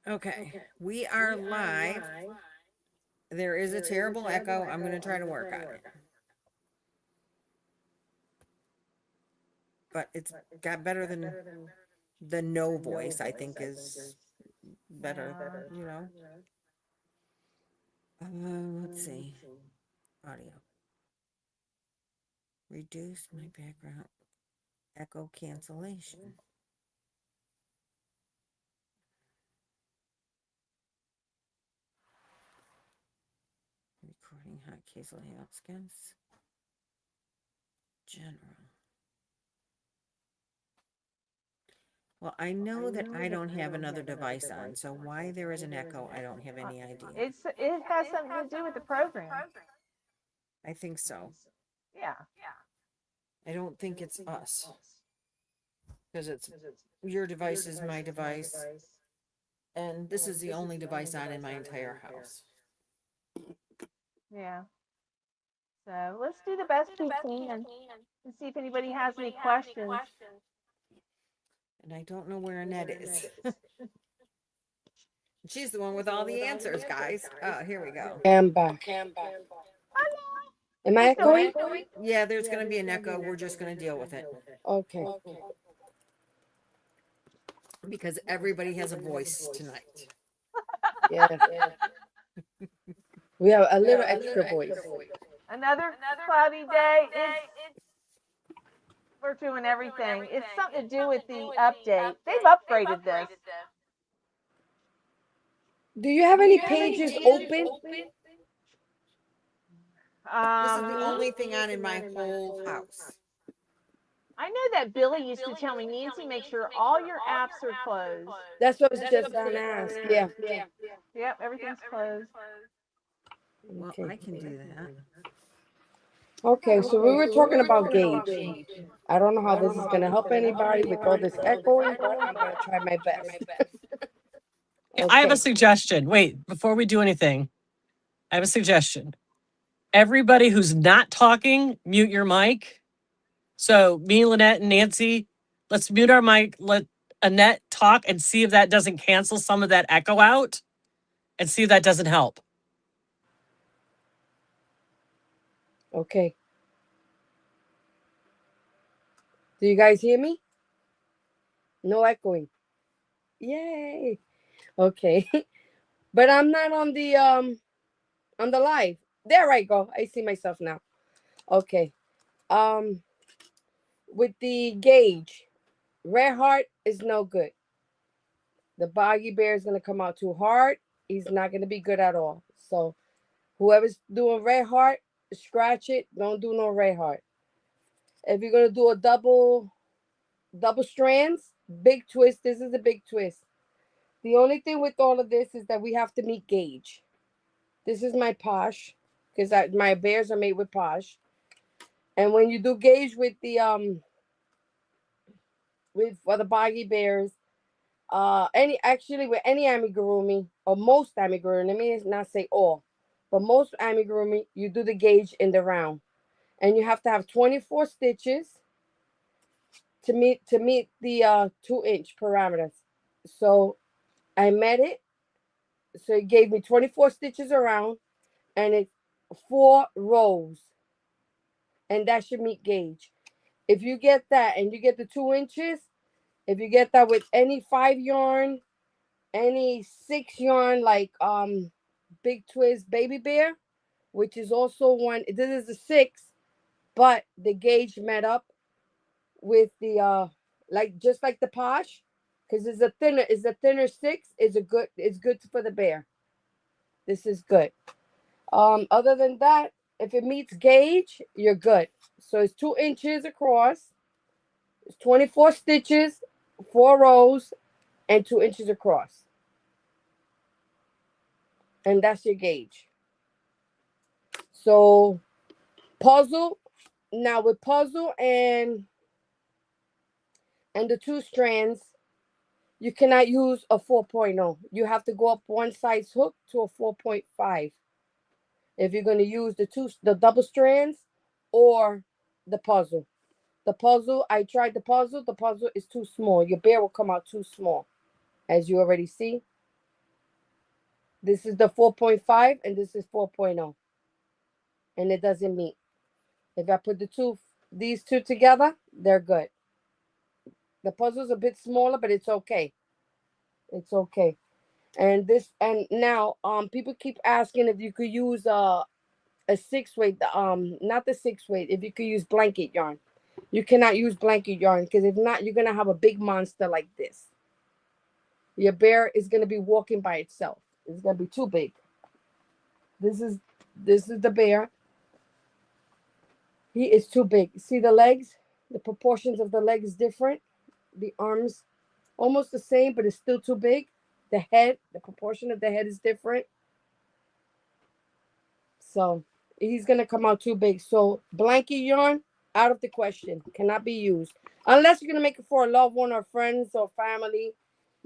Okay, we are live. There is a terrible echo. I'm going to try to work on it. But it's got better than the no voice, I think is better, you know. Let's see. Audio. Reduce my background echo cancellation. Recording hotkeys, layout skins. General. Well, I know that I don't have another device on, so why there is an echo, I don't have any idea. It has something to do with the program. I think so. Yeah. I don't think it's us. Because it's your device is my device. And this is the only device on in my entire house. Yeah. So let's do the best we can and see if anybody has any questions. And I don't know where Annette is. She's the one with all the answers, guys. Oh, here we go. I'm back. Am I echoing? Yeah, there's going to be an echo. We're just going to deal with it. Okay. Because everybody has a voice tonight. Yeah. We have a little extra voice. Another cloudy day. We're doing everything. It's something to do with the update. They've upgraded this. Do you have any pages open? This is the only thing on in my whole house. I know that Billy used to tell me, Nancy, make sure all your apps are closed. That's what I was just going to ask. Yeah. Yep, everything's closed. Well, Okay. I can do that. Okay, so we were talking about gauge. I don't know how this is going to help anybody with all this echoing, but I'm going to try my best. Okay. I have a suggestion. Wait, before we do anything, I have a suggestion. Everybody who's not talking, mute your mic. So me, Lynette, and Nancy, let's mute our mic. Let Annette talk and see if that doesn't cancel some of that echo out and see if that doesn't help. Okay. Do you guys hear me? No echoing. Yay. Okay. But I'm not on the live. There I go. I see myself now. Okay. With the gauge, red heart is no good. The Boggy Bear is going to come out too hard. He's not going to be good at all. So whoever's doing red heart, scratch it. Don't do no red heart. If you're going to do a double strands, big twist. This is a big twist. The only thing with all of this is that we have to meet gauge. This is my posh, because my bears are made with posh. And when you do gauge with the for the Boggy Bears, with any amigurumi, or most amigurumi, let me not say all, but most amigurumi, you do the gauge in the round, and you have to have 24 stitches to meet the 2-inch parameters. So I met it. So it gave me 24 stitches around, and it's 4 rows, and that should meet gauge. If you get that and you get the 2 inches, if you get that with any 5 yarn, any 6 yarn, like Big Twist Baby Bear, which is also one, this is a 6, but the gauge met up with the just like the posh, because it's a thinner 6, it's good for the bear. This is good. Other than that, if it meets gauge, you're good. So it's 2 inches across, it's 24 stitches, 4 rows, and 2 inches across. And that's your gauge. So puzzle, now with puzzle and the 2 strands, you cannot use a 4.0. You have to go up one size hook to a 4.5. If you're going to use the double strands or the puzzle. The puzzle, I tried the puzzle is too small. Your bear will come out too small, as you already see. This is the 4.5 and this is 4.0. And it doesn't meet. If I put these two together, they're good. The puzzle's a bit smaller, but it's okay. It's okay. And now people keep asking if you could use a 6-weight, not the 6-weight, if you could use blanket yarn. You cannot use blanket yarn because if not, you're gonna have a big monster like this. Your bear is gonna be walking by itself. It's gonna be too big. This is the bear. He is too big. See the legs? The proportions of the leg is different. The arms almost the same, but it's still too big. The head, the proportion of the head is different. So he's gonna come out too big. So blanket yarn, out of the question. Cannot be used. Unless you're gonna make it for a loved one or friends or family.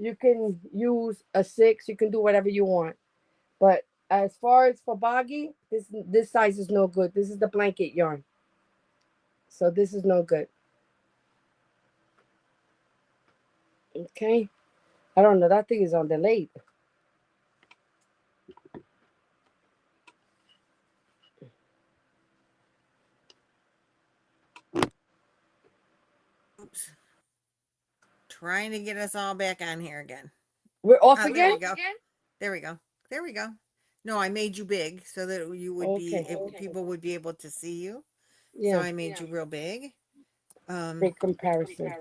You can use a 6. You can do whatever you want. But as far as for Boggy, this size is no good. This is the blanket yarn. So this is no good. Okay. I don't know. That thing is on delayed. Oops. Trying to get us all back on here again. We're off There again? we go. There we go. There we go. No, I made you big so that you would people would be able to see you. Yeah. So I made you real big. Big comparison.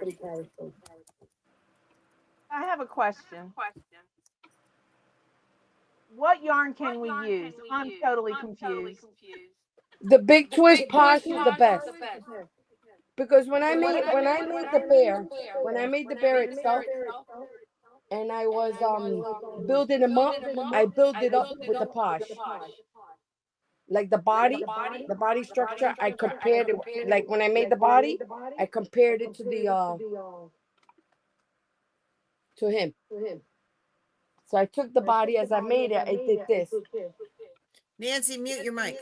I have a question. What yarn can we use? I'm totally confused. The big twist posh is the best. Because when I made the bear itself, and I was building him up, I built it up with the posh. Like the body structure, I compared it. Like when I made the body, I compared it to him. So I took the body as I made it. I did this. Nancy, mute your mic.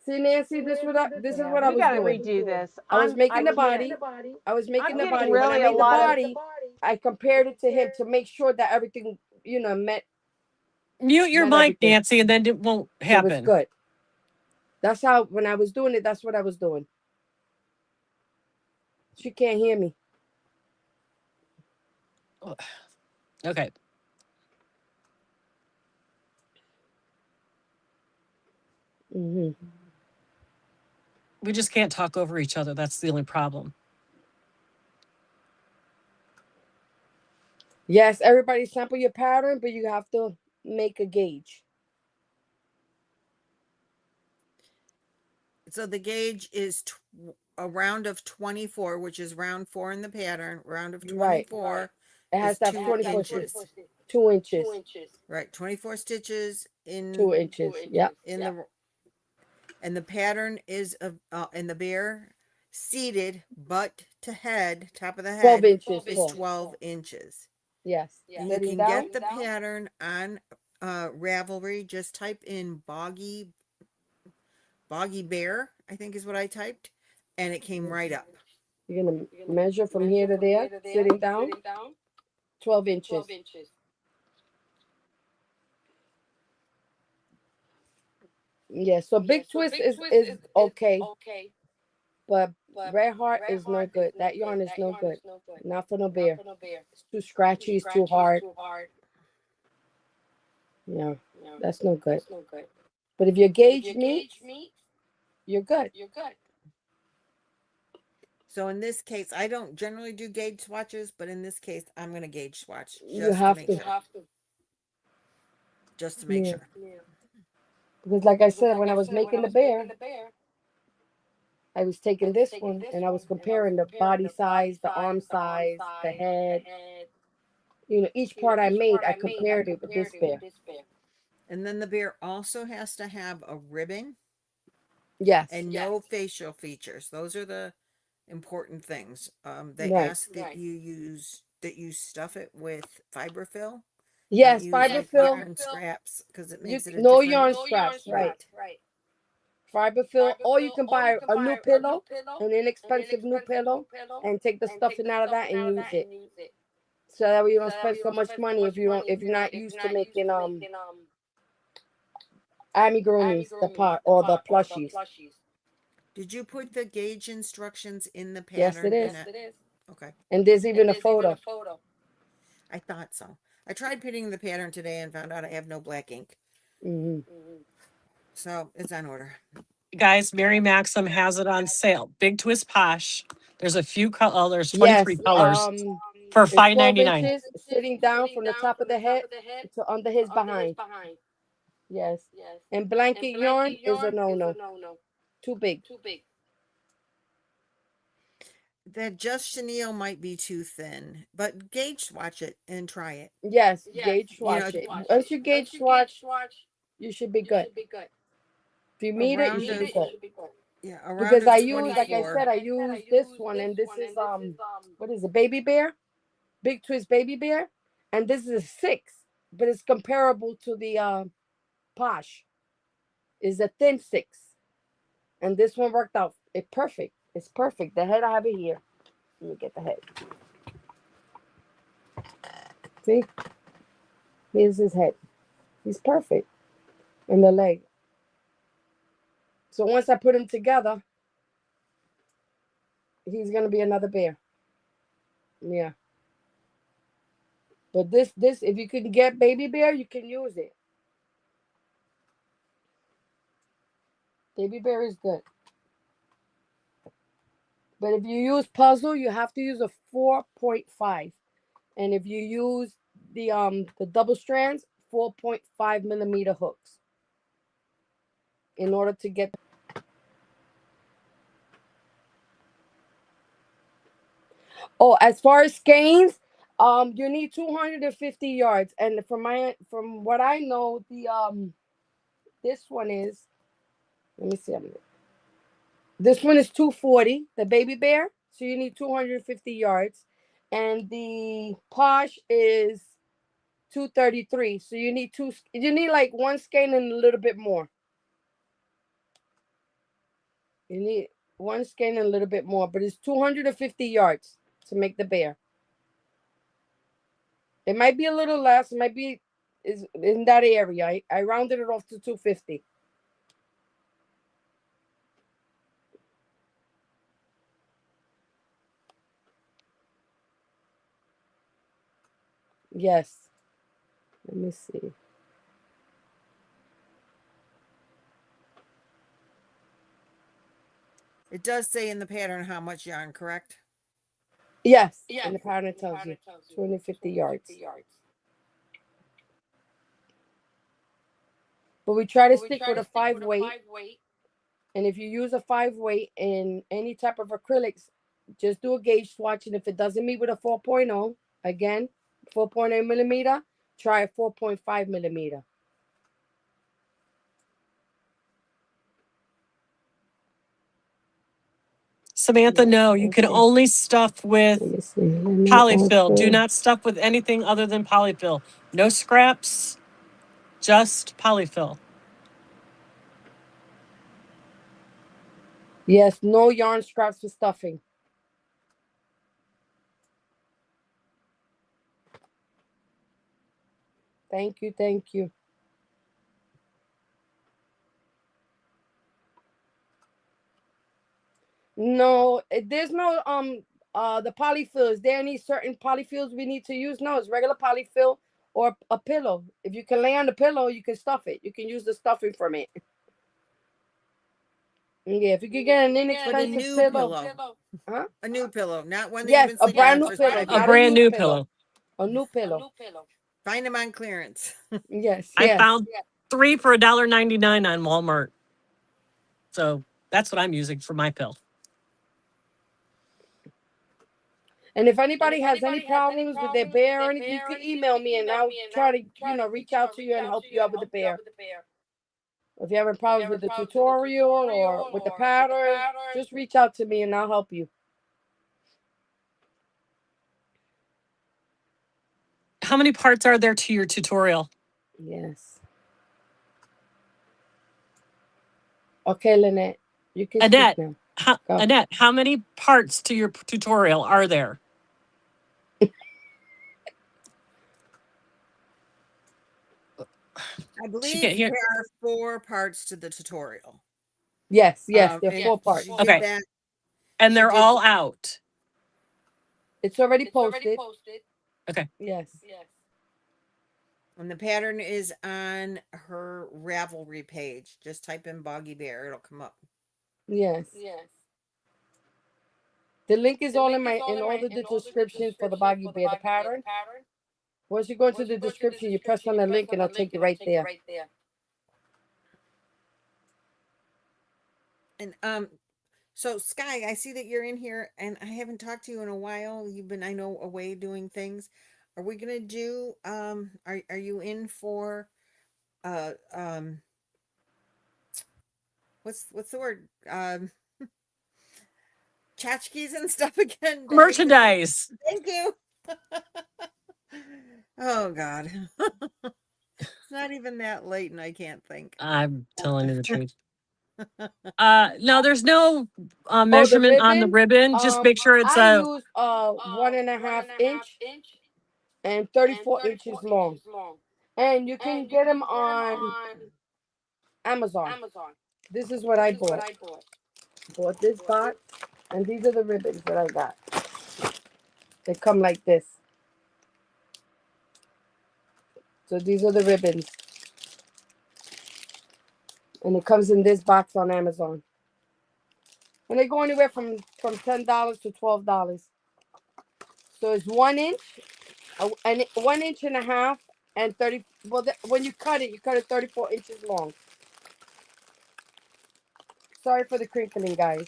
See, Nancy, this is what I was We gotta doing. redo this. I was making the body. I was making the body. When I made the body, I compared it to him to make sure that everything, met. Mute your mic, Nancy, and then it won't happen. It was good. That's how, when I was doing it, that's what I was doing. She can't hear me. Okay. Mm-hmm. We just can't talk over each other. That's the only problem. Yes, everybody sample your pattern, but you have to make a gauge. So the gauge is a round of 24, which is round 4 in the pattern. Round of 24. Right. It has to have 24 inches. 2 inches. Right, 24 stitches in 2 inches. Yeah. And the pattern is in the bear seated butt to head, top of the head 12 inches. is 12 inches. Yes. You can get the pattern on Ravelry. Just type in Boggy Bear, I think is what I typed, and it came right up. You're gonna measure from here to there, sitting down. 12 inches. Yeah, so big twist is okay. But red heart is no good. That yarn is no good. Not for no bear. It's too scratchy, it's too hard. Yeah, that's no good. But if your gauge meets, you're good. So in this case, I don't generally do gauge swatches, but in this case, I'm going to gauge swatch. You have to. Just to make sure. Because like I said, when I was making the bear, I was taking this one and I was comparing the body size, the arm size, the head. Each part I made, I compared it with this bear. And then the bear also has to have a ribbon. Yes. And no facial features. Those are the important things. They ask that you stuff it with fiberfill. Yes, fiberfill. Yarn scraps, because it makes it a no different... yarn scraps, right. Fiberfill, or you can buy a new pillow, an inexpensive new pillow, and take the stuffing out of that and use it. so that way you don't spend so much money if you're not used to making amigurumis, the part or the plushies. Did you put the gauge instructions in the Yes, pattern? it is. Okay. And there's even a photo. I thought so. I tried putting the pattern today and found out I have no black ink. Hmm. So it's on order. Guys, Mary Maxim has it on sale. Big Twist Posh. There's a few colors. There's Yes. 23 colors for It's 12 $5.99. inches sitting down from the top of the head to under his behind. Yes. And blanket yarn is a no-no. Too big. That Just Chenille might be too thin, but gauge swatch it and try it. Yes, gauge swatch it. Once you gauge swatch, you should be good. If you meet it, you should be good. Yeah, around Because of I use, like I 24. said, I use this one, and this is what is it, Baby Bear? Big Twist Baby Bear, and this is a 6, but it's comparable to the Posh. Is a thin 6, and this one worked out perfect. It's perfect. The head, I have it here. Let me get the head. See, here's his head. He's perfect, and the leg. So once I put him together, he's gonna be another bear. Yeah. But this, if you can get Baby Bear, you can use it. Baby Bear is good. But if you use puzzle, you have to use a 4.5. And if you use the double strands, 4.5 millimeter hooks. In order to get. Oh, as far as skeins, you need 250 yards. And from what I know, this one is, let me see. This one is 240, the Baby Bear. So you need 250 yards. And the Posh is 233. So you need like one skein and a little bit more. You need one skein and a little bit more, but it's 250 yards to make the bear. It might be a little less. It might be is in that area. I rounded it off to 250. Yes. Let me see. It does say in the pattern how much yarn, correct? Yes. And the pattern tells you 250 yards. But we try to stick with a 5 weight. And if you use a 5 weight in any type of acrylics, just do a gauge swatch. And if it doesn't meet with a 4.0, again, 4.8 millimeter, try a 4.5 millimeter. Samantha, no, you can only stuff with Let me see. polyfill. Do not stuff with anything other than polyfill. No scraps, just polyfill. Yes, no yarn scraps for stuffing. Thank you, thank you. No, there's no the polyfill. Is there any certain polyfills we need to use? No, it's regular polyfill or a pillow. If you can lay on the pillow, you can stuff it. You can use the stuffing from it. Yeah, if you could get an inexpensive pillow. Huh? A new pillow, not one that Yes, you've been a sleeping brand on new for pillow. 5 A Not brand years. new pillow. A new pillow. Find them on clearance. Yes, I yes. found 3 for $1.99 on Walmart. So that's what I'm using for my pill. And if anybody has any problems with their bear or anything, you can email me and I'll try to reach out to you and help you out with the bear. If you're having problems with the tutorial or with the pattern, just reach out to me and I'll help you. How many parts are there to your tutorial? Yes. Okay, Lynette, you can Annette, speak now. Annette, how many parts to your tutorial are there? I She believe can't hear. there are 4 parts to the tutorial. Yes, yes, there are And 4 parts. she Okay. did that. And She they're did. all out. It's already posted. Okay. Yes. And the pattern is on her Ravelry page. Just type in Boggy Bear, it'll come up. Yes. The link is all in all the descriptions for the Boggy Bear, the pattern. Once you go into the description, you press on the link and it'll take you right there. And so Sky, I see that you're in here and I haven't talked to you in a while. You've been, I know, away doing things. Are we gonna do are you in for uh um what's the word? Tchotchkes and stuff again? Merchandise. Thank you. Oh God. It's not even that late and I can't think. I'm telling you the truth. No, there's no Oh, the measurement on the ribbon. ribbon. Just make sure it's I a use 1.5 inch and 34 inches long. And you can get them on Amazon. This is what I bought. Bought this box, and these are the ribbons that I got. They come like this. So these are the ribbons. And it comes in this box on Amazon. And they go anywhere from $10 to $12. So it's 1 inch, and 1.5 inches, and 30. Well, when you cut it 34 inches long. Sorry for the crinkling, guys.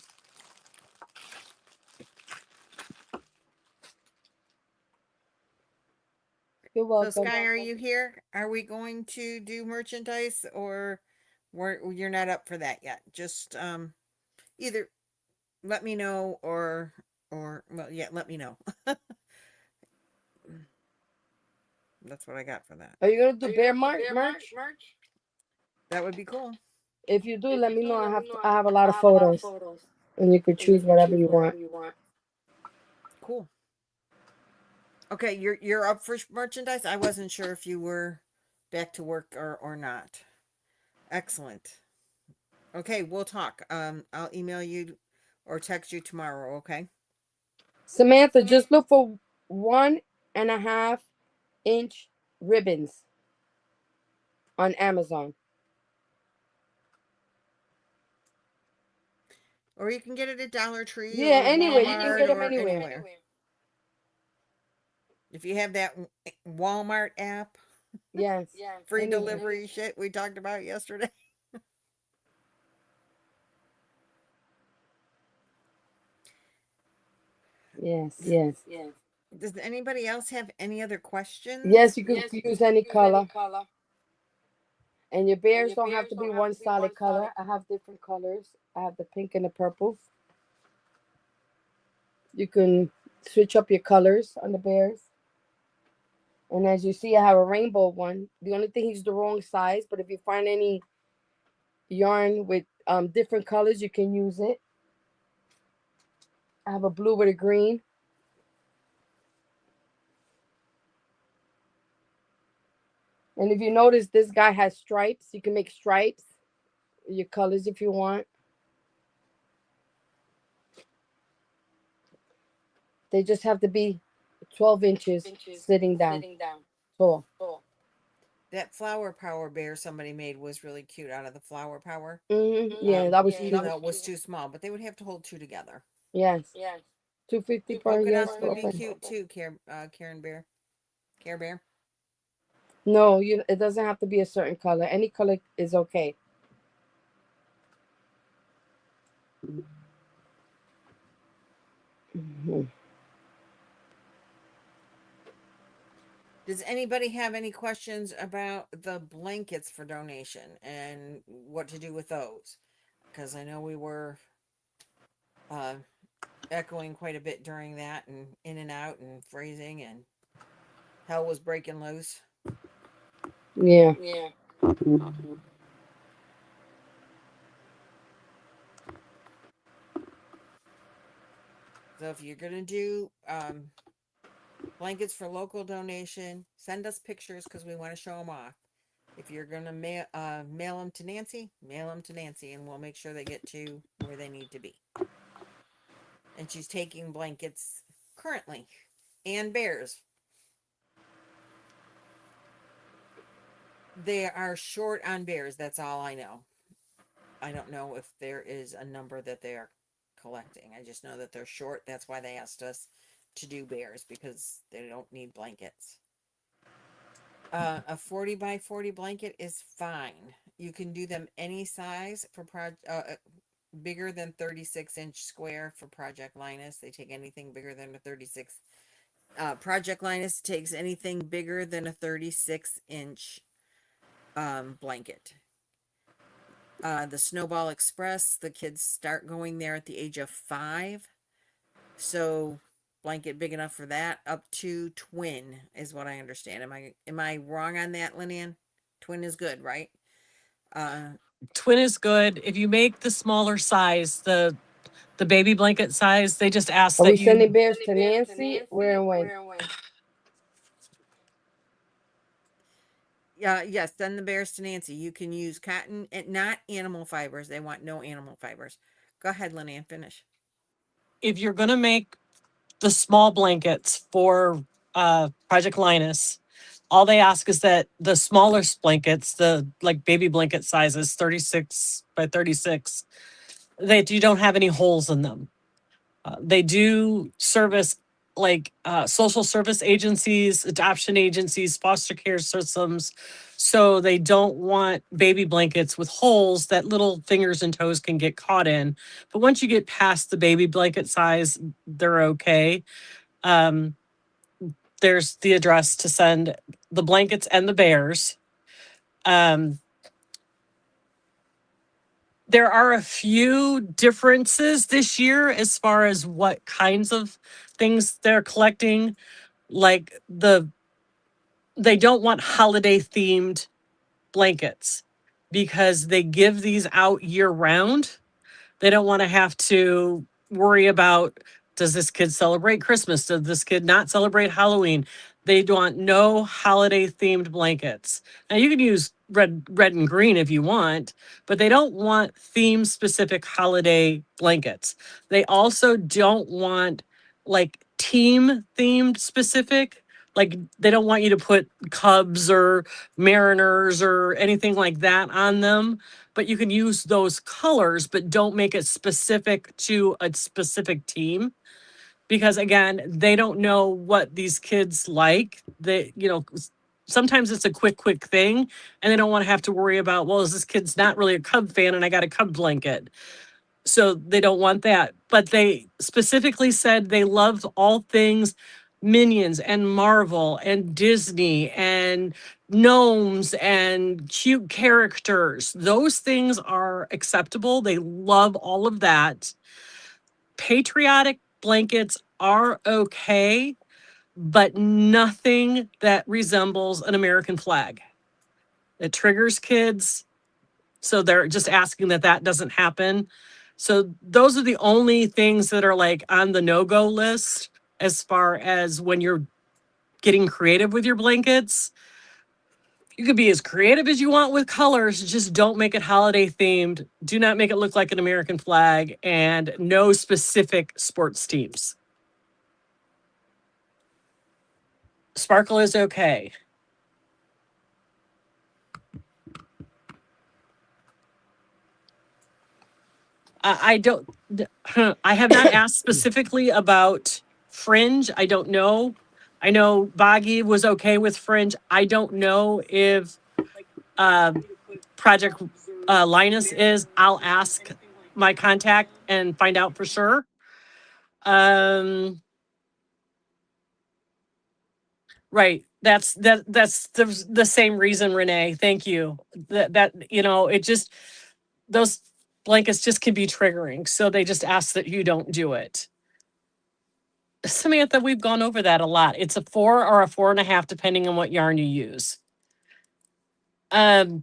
You're So welcome. Sky, are you here? Are we going to do merchandise or you're not up for that yet? Just either let me know or well, yeah, let me know. That's what I got for that. Are you gonna do bear merch? That would be cool. If you do, let me know. I have a lot of photos, and you could choose whatever you want. Cool. Okay, you're up for merchandise. I wasn't sure if you were back to work or not. Excellent. Okay, we'll talk. I'll email you or text you tomorrow. Okay. Samantha, just look for 1.5 inch ribbons on Amazon. Or you can get it at Dollar Tree. Yeah, or anywhere. You Walmart can get them or anywhere. If you have that Walmart app, Yes. free Anywhere. delivery shit we talked about yesterday. Yes. Does anybody else have any other questions? Yes, you can use any color. And your bears don't have to be one solid color. I have different colors. I have the pink and the purple. You can switch up your colors on the bears. And as you see, I have a rainbow one. The only thing is the wrong size, but if you find any yarn with different colors, you can use it. I have a blue with a green. And if you notice, this guy has stripes. You can make stripes, your colors if you want. They just have to be 12 inches sitting down tall. That flower power bear somebody made was really cute out of the flower power. Yeah, that was even cute. though it was too small, but they would have to hold 2 together. Yes. $2.50 per Polka yes. dots would be cute too, Karen Bear. Care Bear. No, it doesn't have to be a certain color. Any color is okay. Does anybody have any questions about the blankets for donation and what to do with those? Because I know we were echoing quite a bit during that and in and out and phrasing and hell was breaking loose. Yeah. So if you're gonna do blankets for local donation, send us pictures because we want to show them off. If you're gonna mail them to Nancy, mail them to Nancy, and we'll make sure they get to where they need to be. And she's taking blankets currently, and bears. They are short on bears. That's all I know. I don't know if there is a number that they are collecting. I just know that they're short. That's why they asked us to do bears, because they don't need blankets. A 40 by 40 blanket is fine. You can do them any size for bigger than 36-inch square for Project Linus. They take anything bigger than a 36. Project Linus takes anything bigger than a 36-inch blanket. The Snowball Express, the kids start going there at the age of 5. So blanket big enough for that, up to twin is what I understand. Am I wrong on that, Lynette? Twin is good, right? Twin is good. If you make the smaller size, the baby blanket size, they just ask Are that we you sending bears to Nancy? Where and when? Yes, send the bears to Nancy. You can use cotton and not animal fibers. They want no animal fibers. Go ahead, Lynette, finish. if you're gonna make the small blankets for Project Linus, all they ask is that the smallest blankets, the like baby blanket sizes, 36 by 36, that you don't have any holes in them. They do service like social service agencies, adoption agencies, foster care systems. So they don't want baby blankets with holes that little fingers and toes can get caught in. But once you get past the baby blanket size, they're okay. There's the address to send the blankets and the bears. There are a few differences this year as far as what kinds of things they're collecting. Like they don't want holiday themed blankets because they give these out year round. They don't want to have to worry about, does this kid celebrate Christmas? Does this kid not celebrate Halloween? They want no holiday themed blankets. Now you can use red and green if you want, but they don't want theme specific holiday blankets. They also don't want like team themed specific. Like they don't want you to put Cubs or Mariners or anything like that on them, but you can use those colors, but don't make it specific to a specific team. Because again, they don't know what these kids like. Sometimes it's a quick thing, and they don't want to have to worry about, well, is this kid's not really a Cub fan and I got a Cub blanket. So they don't want that. But they specifically said they love all things Minions and Marvel and Disney and gnomes and cute characters. Those things are acceptable. They love all of that. Patriotic blankets are okay, but nothing that resembles an American flag. It triggers kids. So they're just asking that doesn't happen. So those are the only things that are like on the no-go list as far as when you're getting creative with your blankets. You could be as creative as you want with colors, just don't make it holiday themed. Do not make it look like an American flag, and no specific sports teams. Sparkle is okay. I have not asked specifically about fringe. I don't know. I know Boggy was okay with fringe. I don't know if Project Linus is. I'll ask my contact and find out for sure. Right. That's the same reason, Renee. Thank you. It just, those blankets just can be triggering. So they just ask that you don't do it. Samantha, we've gone over that a lot. It's a 4 or a 4.5, depending on what yarn you use. One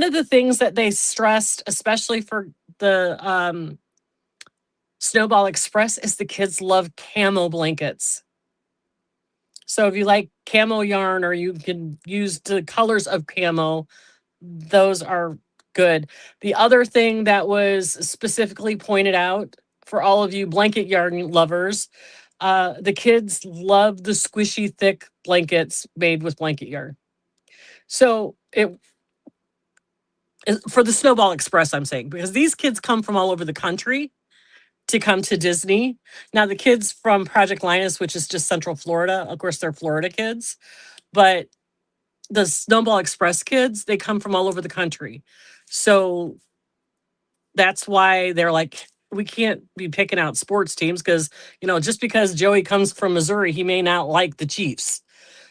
of the things that they stressed, especially for the Snowball Express, is the kids love camo blankets. So if you like camo yarn or you can use the colors of camo, those are good. The other thing that was specifically pointed out for all of you blanket yarn lovers, the kids love the squishy, thick blankets made with blanket yarn. So it for the Snowball Express, I'm saying, because these kids come from all over the country to come to Disney. Now, the kids from Project Linus, which is just Central Florida, of course, they're Florida kids, but the Snowball Express kids, they come from all over the country. So that's why they're like, we can't be picking out sports teams because, you know, just because Joey comes from Missouri, he may not like the Chiefs.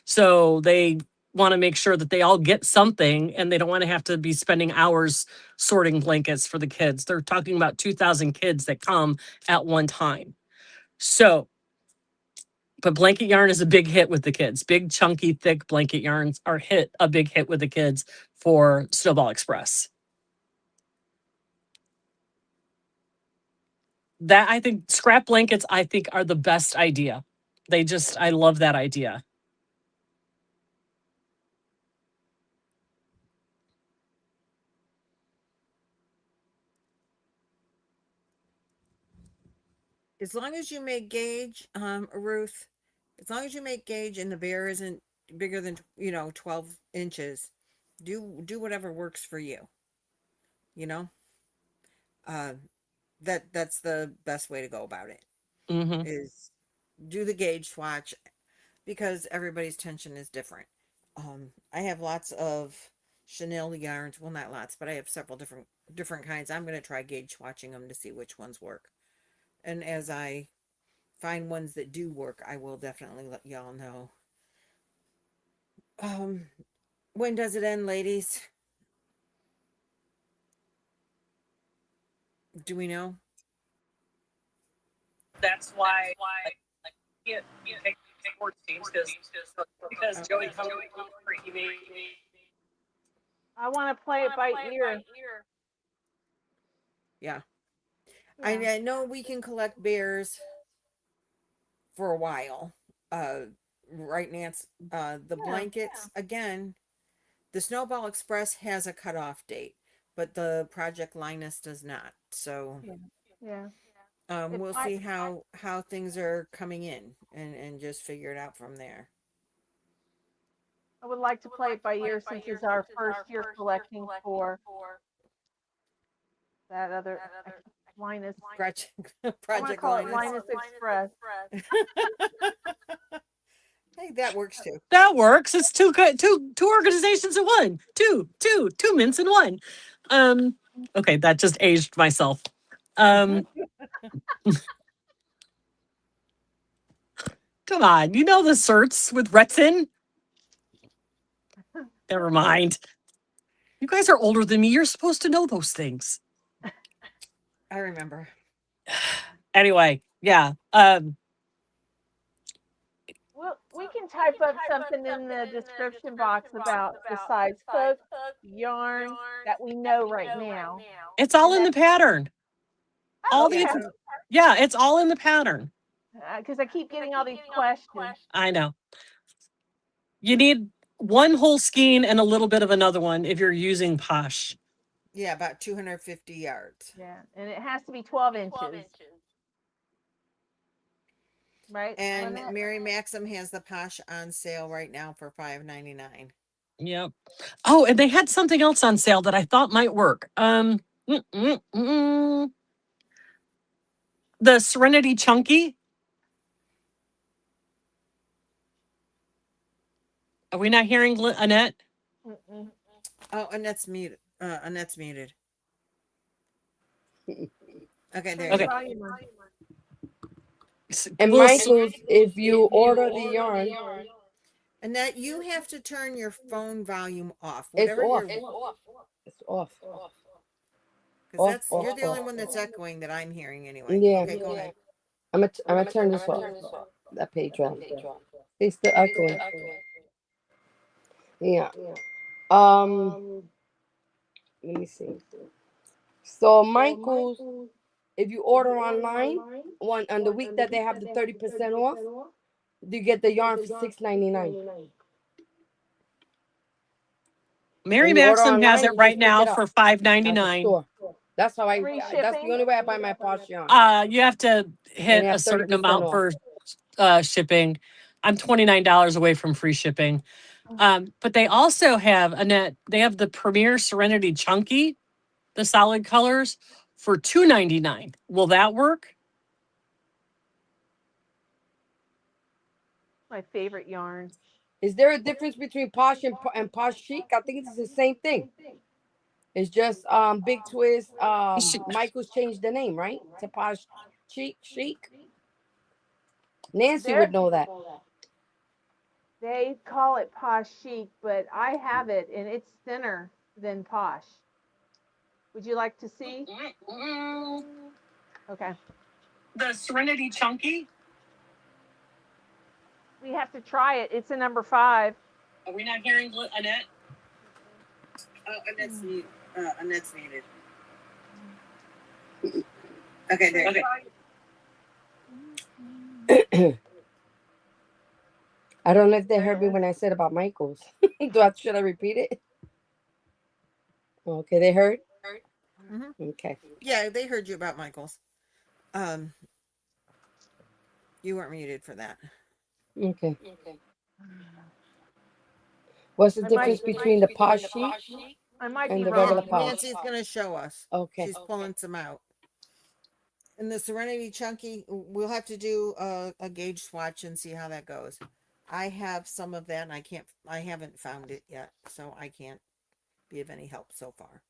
So they want to make sure that they all get something and they don't want to have to be spending hours sorting blankets for the kids. They're talking about 2,000 kids that come at one time. So, but blanket yarn is a big hit with the kids. Big, chunky, thick blanket yarns are a big hit with the kids for Snowball Express. That I think scrap blankets, I think, are the best idea. I love that idea. As long as you make gauge, Ruth, as long as you make gauge and the bear isn't bigger than 12 inches, do whatever works for you. You know, that's the best way to go about it. Mm-hmm. Is do the gauge swatch because everybody's tension is different. I have lots of chenille yarns. Well, not lots, but I have several different kinds. I'm going to try gauge swatching them to see which ones work. And as I find ones that do work, I will definitely let y'all know. When does it end, ladies? Do we know? That's why I can't pick sports teams because Joey comes from I want to play it by ear. Yeah. I know we can collect bears for a while. Right, Nance? The blankets, again, the Snowball Express has a cutoff date, but the Project Linus does not. So Yeah. we'll see how things are coming in and just figure it out from there. I would like to play it by ear since it's our first year collecting for that other Linus. Project I want to call it Linus Express. Hey, that works too. That works. It's two organizations in one. Two mints in one. Okay, that just aged myself. Come on, you know the certs with Retsin? Never mind. You guys are older than me. You're supposed to know those things. I remember. Anyway, yeah. Well, we can type up something in the description box about besides hook, yarn that we know right now. It's all in the pattern. Yeah, it's all in the pattern. Because I keep getting all these questions. I know. You need one whole skein and a little bit of another one if you're using Posh. Yeah, about 250 yards. Yeah, and it has to be 12 inches. Right? And Mary Maxim has the Posh on sale right now for $5.99. Yep. Oh, and they had something else on sale that I thought might work. The Serenity Chunky. Are we not hearing Annette? Oh, Annette's muted. Annette's muted. Okay, there you go. And Michael, if you order the yarn, Annette, you have to turn your phone volume off. It's off. Because you're the only one that's echoing that I'm hearing anyway. Yeah. Okay, go ahead. I'm gonna turn this off. That page off. It's still echoing. Yeah. Let me see. So Michael's, if you order online on the week that they have the 30% off, You get the yarn for $6.99. Mary When you order Maxim has online, it you right just pick now it up for at the $5.99. store. That's how I. Free That's the shipping? only way I buy my Posh yarn. You have to hit you a have certain 30% amount off. for shipping. I'm $29 away from free shipping. But they also have, Annette, they have the Premier Serenity Chunky, the solid colors, for $2.99. Will that work? My favorite yarn. Is there a difference between Posh and Posh Chic? I think it's the same thing. It's just Big Twist. Michael's changed the name, right? To Posh Chic. Nancy would know that. They call it Posh Chic, but I have it and it's thinner than Posh. Would you like to see? Okay. The Serenity Chunky? We have to try it. It's a number 5. Are we not hearing Annette? Annette's needed. Okay, there. Okay. I don't know if they heard me when I said about Michael's. Should I repeat it? Okay, they heard? Mm-hmm. Okay. Yeah, they heard you about Michael's. You weren't muted for that. Okay. What's the difference between the Posh Chic I might and be the wrong. regular Posh? Nancy's going to show us. Okay. She's pulling some out. And the Serenity Chunky, we'll have to do a gauge swatch and see how that goes. I have some of that and I haven't found it yet, so I can't be of any help so far.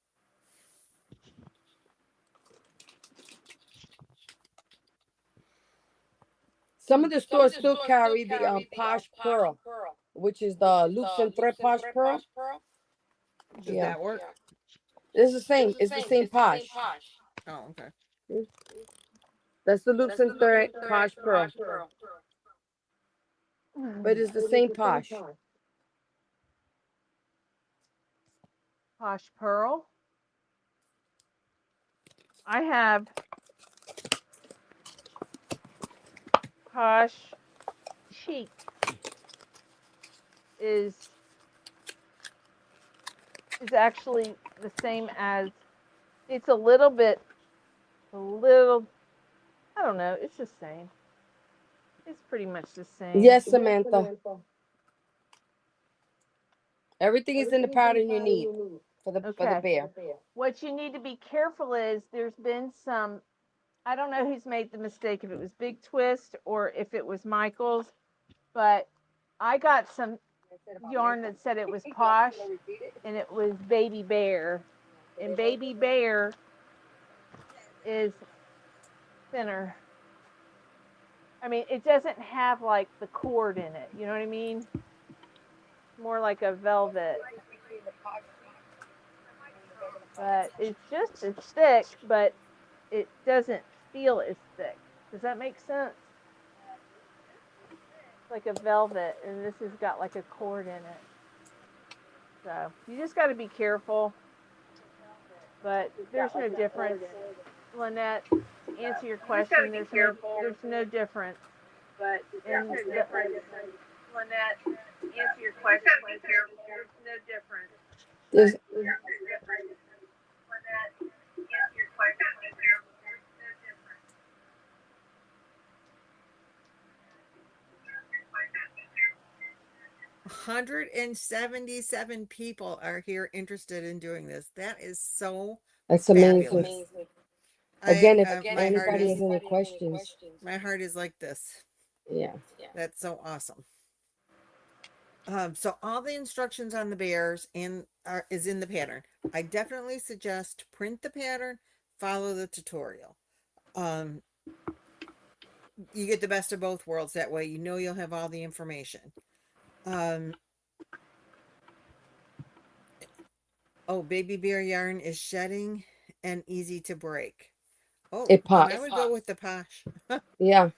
Some of the stores still carry the Posh Pearl, which is the loops and thread Posh Pearl. Does that work? It's the same. It's the same Posh. Oh, okay. That's the loops and thread Posh Pearl. But it's the same Posh. Posh Pearl. I have Posh Chic is actually the same as, it's a little, I don't know, it's the same. It's pretty much the same. Yes, Samantha. Everything is in the pattern you need for the bear. What you need to be careful is there's been some, I don't know who's made the mistake, if it was Big Twist or if it was Michael's, but I got some yarn that said it was Posh and it was Baby Bear, and Baby Bear is thinner. I mean, it doesn't have like the cord in it, you know what I mean? More like a velvet. But it's just as thick, but it doesn't feel as thick. Does that make sense? It's like a velvet, and this has got like a cord in it. So you just got to be careful. But there's no difference. Lynette, to answer your question, there's no difference. But there's no difference. Lynette, answer your question. There's no difference. There's, Lynette, answer your question. There's no difference. 177 people are here interested in doing this. That is so that's fabulous. amazing. Again, if my heart anybody is, has any questions. my heart is like this. Yeah. That's so awesome. So all the instructions on the bears is in the pattern. I definitely suggest print the pattern, follow the tutorial. You get the best of both worlds that way. You know you'll have all the information. Baby bear yarn is shedding and easy to break. It pops. I would go with the Posh. Yeah.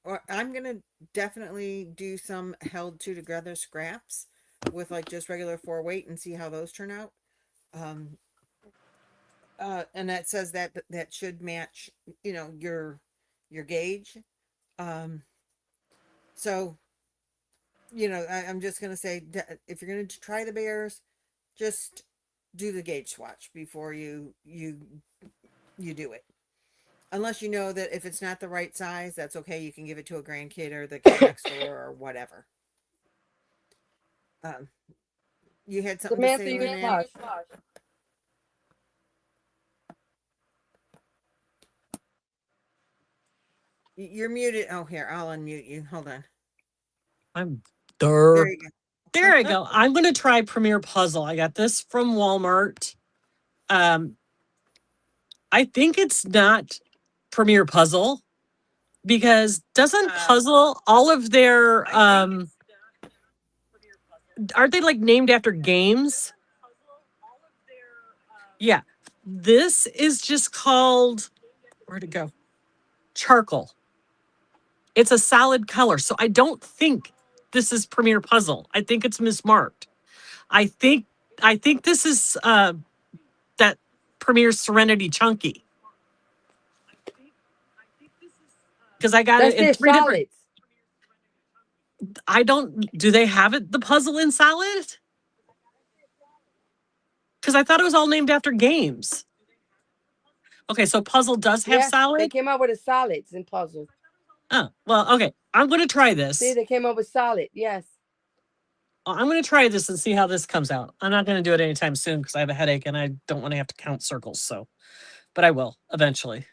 Or I'm gonna definitely do some held two together scraps with like just regular 4-weight and see how those turn out. And that says that should match, your gauge. So I'm just going to say if you're going to try the bears, just do the gauge swatch before you do it. Unless you know that if it's not the right size, that's okay. You can give it to a grandkid or the kid next door or whatever. Um, you had something to Samantha, say, you Lynette? flush. You're muted. Oh, here, I'll unmute you. Hold on. I'm There there. you go. There I go. I'm going to try Premier Puzzle. I got this from Walmart. I think it's not Premier Puzzle because doesn't Puzzle all of their aren't they like named after games? Yeah. This is just called, where'd it go? Charcoal. It's a solid color. So I don't think this is Premier Puzzle. I think it's mismarked. I think this is that Premier Serenity Chunky. Because I got That's it in their 3 different. solids. Do they have it, the puzzle in solid? Because I thought it was all named after games. Okay, so puzzle does have Yes, they solid? came out with a solids in puzzle. Oh, well, okay. I'm going to try See, this. they came up with solid. Yes. I'm going to try this and see how this comes out. I'm not going to do it anytime soon because I have a headache and I don't want to have to count circles. So, but I will eventually.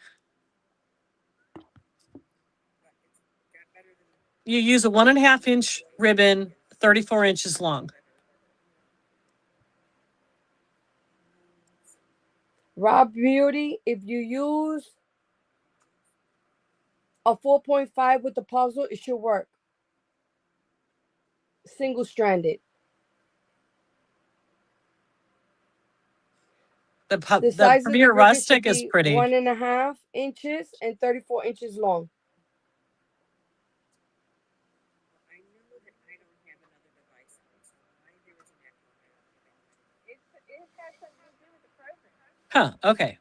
You use a 1.5 inch ribbon, 34 inches long. Raw Beauty, if you use a 4.5 with the puzzle, it should work. Single stranded. The size of the Premier ribbon should Rustic is be pretty. 1.5 inches and 34 inches long. Huh, okay.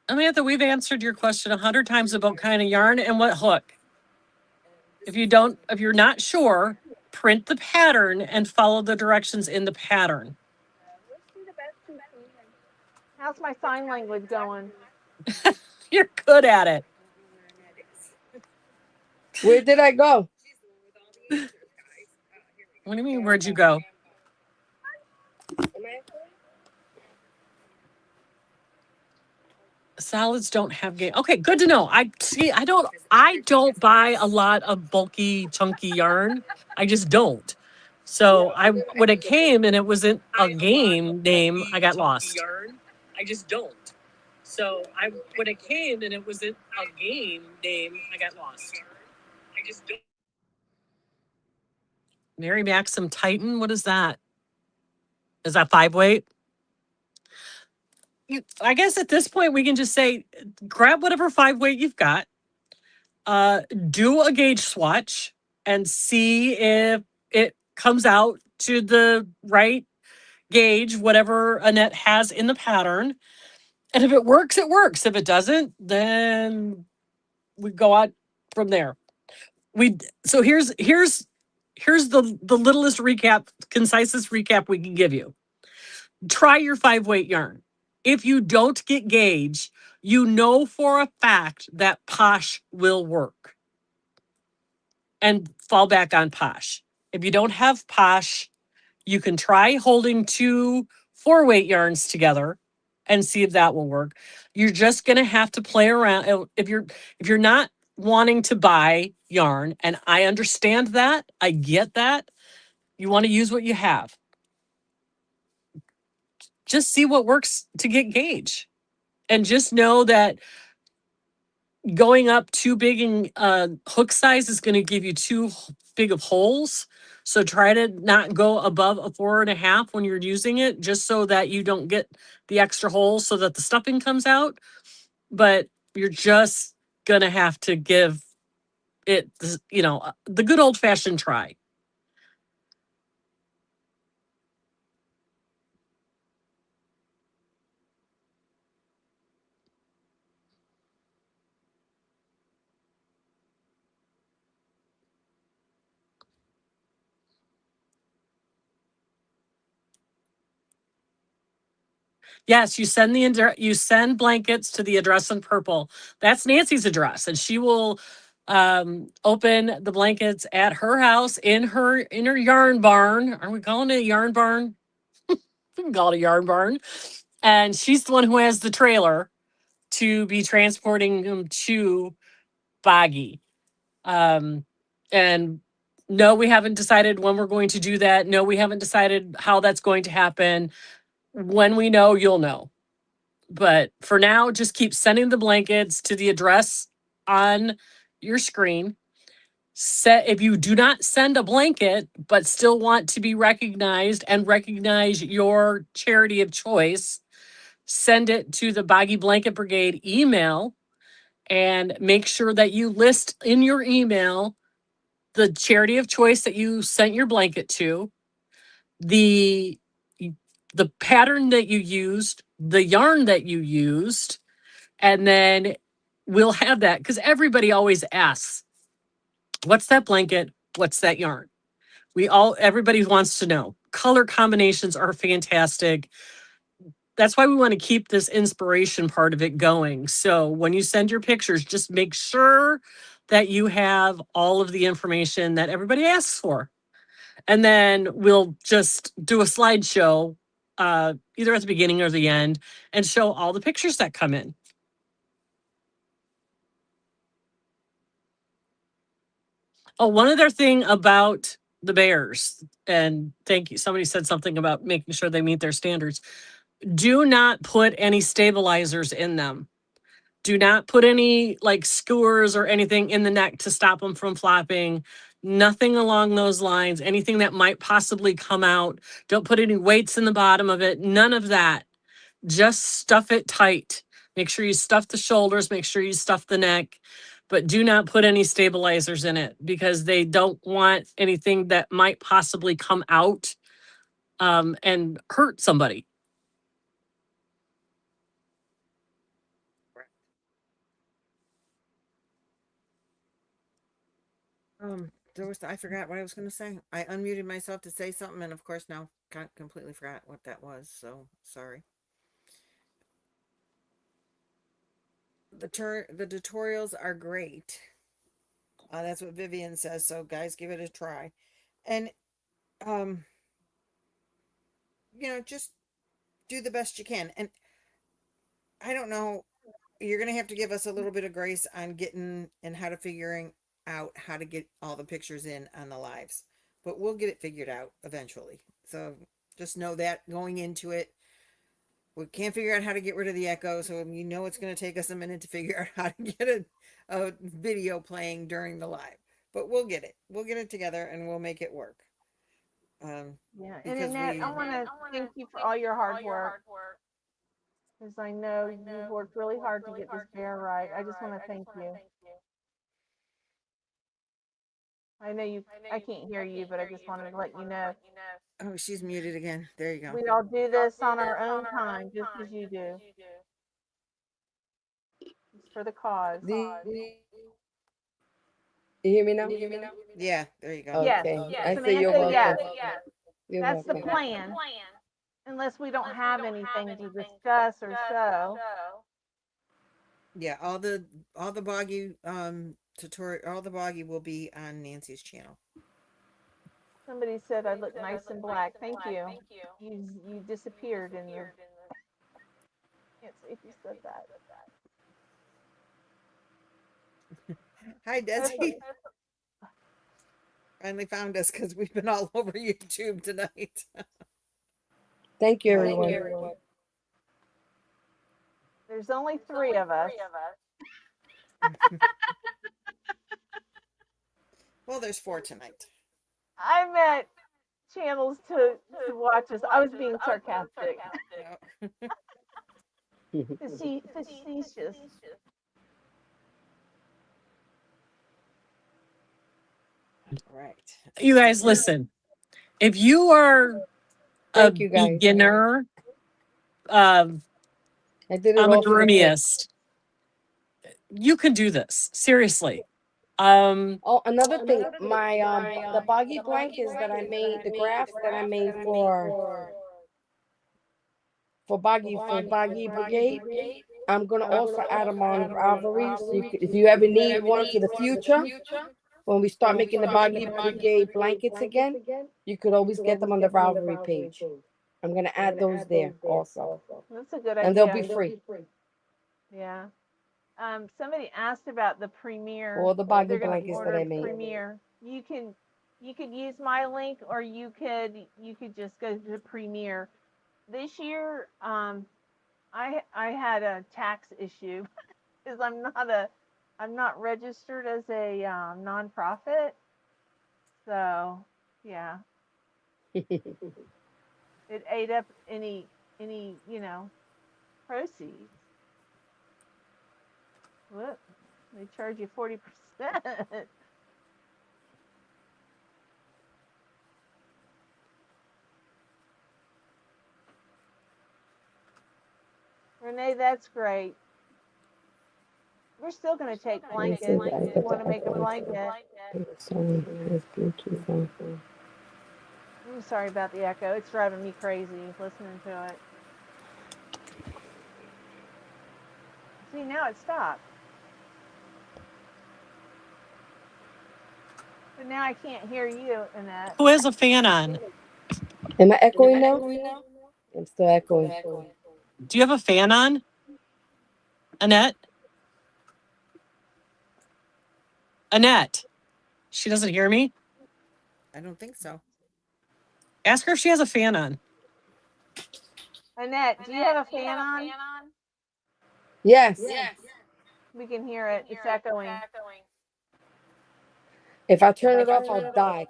Amanda, we've answered your question 100 times about kind of yarn and what hook. If you're not sure, print the pattern and follow the directions in the pattern. How's my sign language going? You're good at it. Where did I go? What do you mean, where'd you go? Salads don't have game. Okay, good to know. I don't buy a lot of bulky, chunky yarn. I just don't. So when it came and it wasn't a game name, I got lost. I just don't. So when it came and it wasn't a game name, I got lost. I just don't. Mary Maxim Titan, what is that? Is that 5-weight? I guess at this point we can just say, grab whatever 5-weight you've got, do a gauge swatch and see if it comes out to the right gauge, whatever Annette has in the pattern. And if it works, it works. If it doesn't, then we go out from there. So here's the littlest recap, concisest recap we can give you. Try your 5-weight yarn. If you don't get gauge, you know for a fact that Posh will work. And fall back on Posh. If you don't have Posh, you can try holding 2 4-weight yarns together and see if that will work. You're just going to have to play around. If you're not wanting to buy yarn, and I understand that, I get that, you want to use what you have. Just see what works to get gauge. And just know that going up too big in hook size is going to give you too big of holes. So try to not go above a 4.5 when you're using it, just so that you don't get the extra holes so that the stuffing comes out. But you're just going to have to give it, the good old fashioned try. Yes, you send blankets to the address in purple. That's Nancy's address, and she will open the blankets at her house in her yarn barn. Are we calling it a yarn barn? We can call it a yarn barn. And she's the one who has the trailer to be transporting them to Boggy. And no, we haven't decided when we're going to do that. No, we haven't decided how that's going to happen. When we know, you'll know. But for now, just keep sending the blankets to the address on your screen. If you do not send a blanket, but still want to be recognized and recognize your charity of choice, send it to the Boggy Blanket Brigade email and make sure that you list in your email the charity of choice that you sent your blanket to, the pattern that you used, the yarn that you used, and then we'll have that because everybody always asks, what's that blanket? What's that yarn? Everybody wants to know. Color combinations are fantastic. That's why we want to keep this inspiration part of it going. So when you send your pictures, just make sure that you have all of the information that everybody asks for. And then we'll just do a slideshow either at the beginning or the end and show all the pictures that come in. Oh, one other thing about the bears, and thank you. Somebody said something about making sure they meet their standards. Do not put any stabilizers in them. Do not put any like skewers or anything in the neck to stop them from flopping. Nothing along those lines. Anything that might possibly come out. Don't put any weights in the bottom of it. None of that. Just stuff it tight. Make sure you stuff the shoulders. Make sure you stuff the neck. But do not put any stabilizers in it because they don't want anything that might possibly come out and hurt somebody. I forgot what I was going to say. I unmuted myself to say something, and of course now completely forgot what that was. So sorry. The tutorials are great. That's what Vivian says. So guys, give it a try, and just do the best you can. And I don't know, you're gonna have to give us a little bit of grace on getting and how to figuring out how to get all the pictures in on the lives, but we'll get it figured out eventually. So just know that going into it, we can't figure out how to get rid of the echo, so it's going to take us a minute to figure out how to get a video playing during the live, but we'll get it together and we'll make it work. Yeah, and Annette, I want to thank you for all your hard work, because I know you've worked really hard to get this bear right. I just want to thank you. I know I can't hear you, but I just wanted to let you know. Oh, she's muted again. There you go. We all do this on our own time, just as you do. It's for the cause. You hear me now? Yeah, there you go. Okay. Yes. I Samantha, say you're welcome. yes. You're That's welcome. the plan. Unless we don't have anything to discuss or show. Yeah, all the Boggy tutorial, all the Boggy will be on Nancy's channel. Somebody said I look nice in black. Thank you. You disappeared in your. Can't see if you said that. Hi, Desi. Finally found us because we've been all over YouTube tonight. Thank you, everyone. There's only 3 of us. Well, there's 4 tonight. I meant channels to watch us. I was being sarcastic. Facetious. Right. You guys, listen. If you are a beginner, amigurumiist, you can do this. Seriously. Another thing, the Boggy blankets that I made, the graphs that I made for for Boggy Brigade. I'm gonna also add them on Ravelry. So if you ever need one for the future, when we start making the Boggy Brigade blankets again, you could always get them on the Ravelry page. I'm gonna add those there also, That's a good idea. and they'll be free. Yeah. Somebody asked about the Premiere. All the Boggy They're gonna blankets that order I made. Premiere. You could use my link, or you could just go to Premiere. This year, I had a tax issue because I'm not registered as a nonprofit. So yeah, it ate up any proceeds. Whoop, they charge you 40%. Renee, that's great. We're still going to take blankets if you want to make a blanket. Sorry, it's Bluetooth. I'm sorry about the echo. It's driving me crazy listening to it. See, now it stopped. But now I can't hear you, Annette. Who has a fan on? Am I echoing now? I'm still echoing. Do you have a fan on, Annette? Annette, she doesn't hear me. I don't think so. Ask her if she has a fan on. Annette, do you have a fan on? Yes. We can hear it. It's echoing. If I turn it off, I'll die.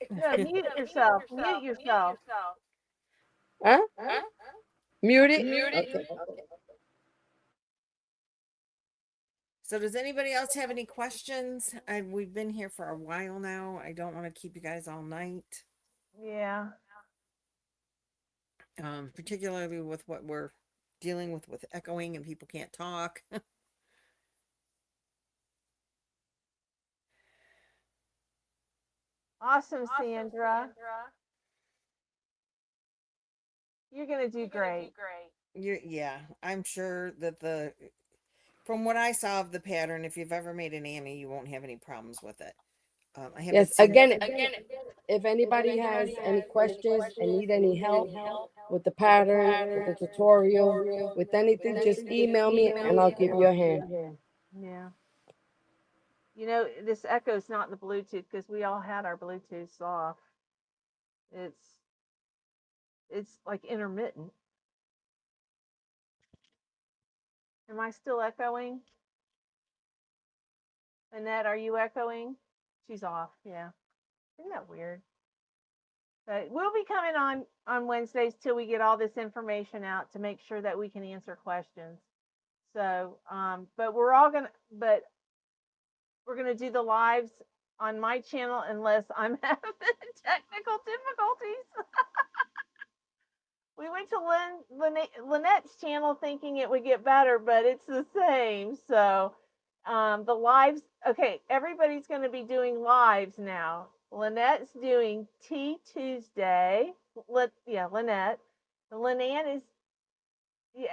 No, mute yourself. Mute yourself. Huh? Mute it? Okay. So does anybody else have any questions? We've been here for a while now. I don't want to keep you guys all night. Yeah. Particularly with what we're dealing with echoing and people can't talk. Awesome, Sandra. You're going to do great. Yeah, I'm sure that from what I saw of the pattern, if you've ever made an Annie, you won't have any problems with it. I haven't Yes, seen again, if anybody has any questions and need any help with the pattern, with the tutorial, with anything, just email me and I'll give you a hand. Yeah. You know, this echo is not in the Bluetooth because we all had our Bluetooths off. It's like intermittent. Am I still echoing? Annette, are you echoing? She's off. Yeah. Isn't that weird? But we'll be coming on Wednesdays till we get all this information out to make sure that we can answer questions. So, but we're gonna do the lives on my channel unless I'm having technical difficulties. We went to Lynette's channel thinking it would get better, but it's the same. So the lives, okay, everybody's going to be doing lives now. Lynette's doing Tea Tuesday. Lynette. Lynette is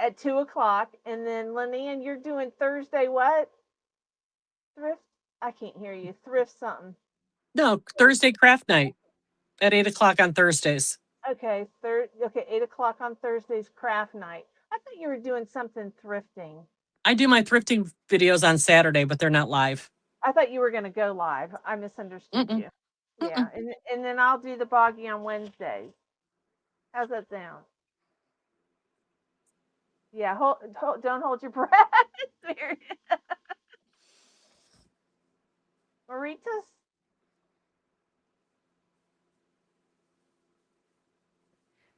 at 2:00. And then Lynette, you're doing Thursday what? Thrift? I can't hear you. Thrift something. No, Thursday craft night at 8:00 on Thursdays. Okay, 8:00 on Thursday's craft night. I thought you were doing something thrifting. I do my thrifting videos on Saturday, but they're not live. I thought you were going to go live. I misunderstood you. Yeah, and then I'll do the Boggy on Wednesdays. How's that sound? Yeah, don't hold your breath. Maritas?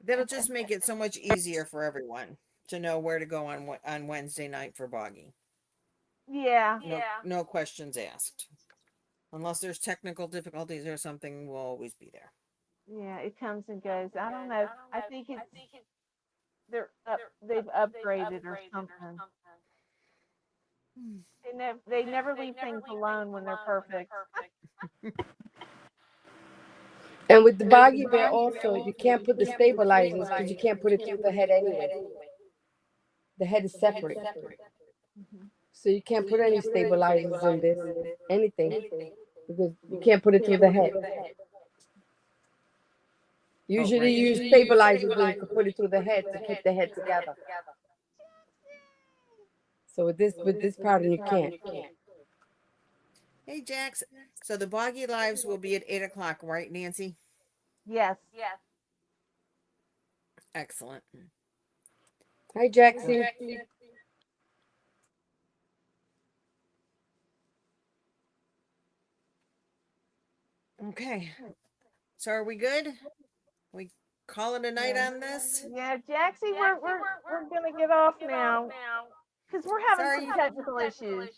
That'll just make it so much easier for everyone to know where to go on Wednesday night for Boggy. Yeah. No questions asked. Unless there's technical difficulties or something, we'll always be there. Yeah, it comes and goes. I don't know. I think they've upgraded or something. They never leave things alone when they're perfect. And with the Boggy Bear also, you can't put the stabilizers because you can't put it through the head anyway. The head is separate. So you can't put any stabilizers in this, anything, because you can't put it through the head. Usually you use stabilizers when you can put it through the head to keep the head together. So with this pattern you can't. Hey, Jax. So the Boggy Lives will be at 8 o'clock, right, Nancy? Yes. Excellent. Hi, Jackson. Okay. So are we good? We call it a night on this? Yeah, Jaxie, we're gonna get off now because we're having Sorry. some technical issues.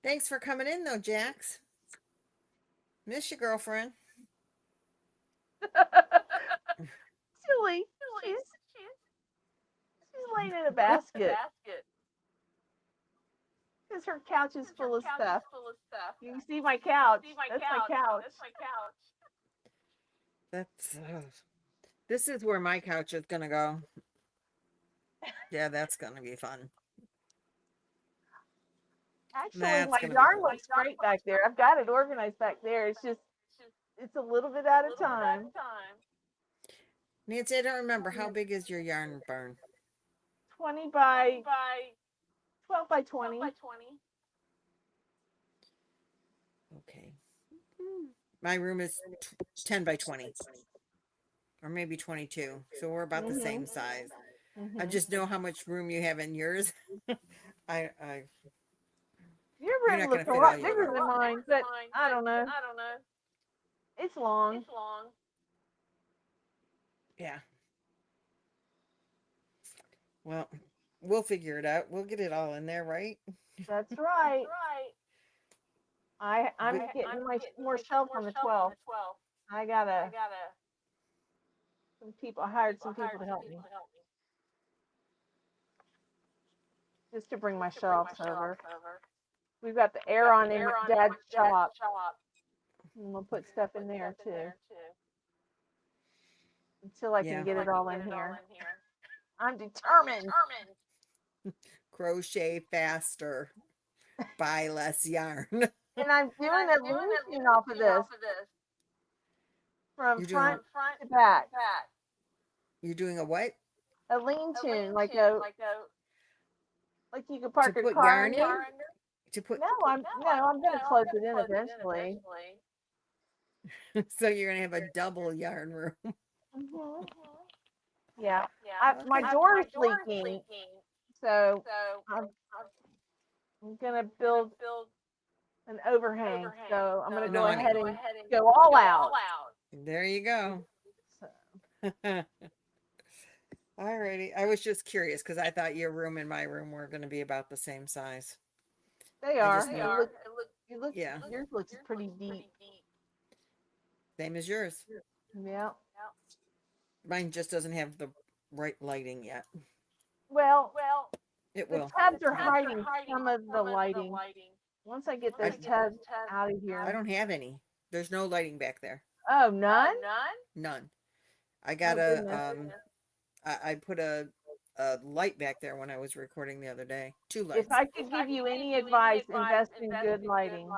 Thanks for coming in, though, Jax. Miss your girlfriend. Silly. She's laying in a basket because her couch is full of stuff. You can see my couch. That's my couch. That's this is where my couch is gonna go. Yeah, that's gonna be fun. Actually, That's my gonna be yarn cool. looks great back there. I've got it organized back there. It's just, it's a little bit at a time. Nancy, I don't remember, how big is your yarn barn? 20 by 12 by 20. Okay. My room is 10 by 20. Or maybe 22. So we're about the same size. I just know how much room you have in yours. I Your You're room not looks gonna a fit all lot your bigger room. than mine, but I don't know. It's long. Yeah. Well, we'll figure it out. We'll get it all in there, right? That's right. I'm getting my more shelf on the 12th. I gotta some people. I hired some people to help me just to bring my shelves over. We've got the Aeron in Dad's shop. And we'll put stuff in there too. Until I can get it all in here. I'm determined. Crochet faster. Buy less yarn. And I'm doing a lean off of this. From front to back. You're doing a what? A lean tune, like you could park To a put car yarn under. in? To put I'm gonna close it in eventually. So you're gonna have a double yarn room. Yeah. My door is leaking, so I'm gonna build an overhang. So I'm gonna go ahead and go all out. There you go. So, Alrighty. I was just curious because I thought your room and my room were going to be about the same size. they I are. just know- Yeah. Yours looks pretty deep. Same as yours. Yeah. Mine just doesn't have the right lighting yet. Well, It the will. tabs are hiding some of the lighting. Once I get those tabs out of here. I don't have any. There's no lighting back there. Oh, none? None. I got I put a light back there when I was recording the other day. 2 lights. If I could give you any advice, invest in good lighting.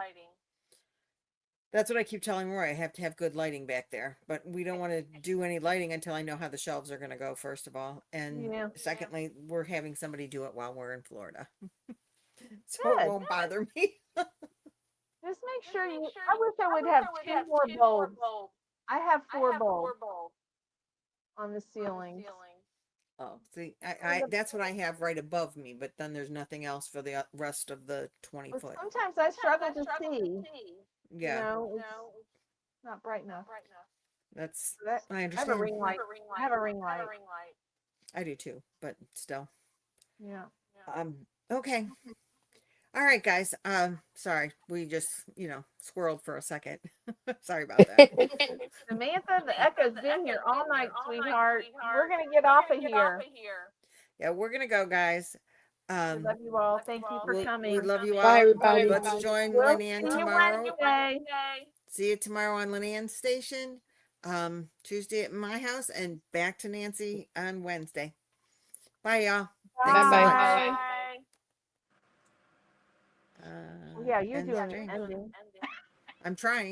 That's what I keep telling Roy. I have to have good lighting back there. But we don't want to do any lighting until I know how the shelves are going to go, first of all. And secondly, we're having somebody do it while we're in Florida. So it won't bother me. Just make sure you. I wish I would have 2 more bulbs. I have 4 bulbs on the ceilings. Oh, see, I that's what I have right above me, but then there's nothing else for the rest of the 20 But foot. sometimes I struggle to see. Yeah. You know, it's not bright enough. That's I I have understand. a ring light. I have a ring light. I do too, but still. Yeah. Okay. All right, guys. Sorry, we just, squirreled for a second. Sorry about that. Samantha, the echo's been here all night, sweetheart. We're gonna get off of here. Yeah, we're gonna go, guys. I love you all. Thank you for coming. We love you all. Bye, everybody. Let's join We'll Lynette see you tomorrow. Wednesday. See you tomorrow on Leanne's station. Tuesday at my house, and back to Nancy on Wednesday. Bye, y'all. Thanks so much. Bye. Yeah, you're End doing stream. ending. I'm trying.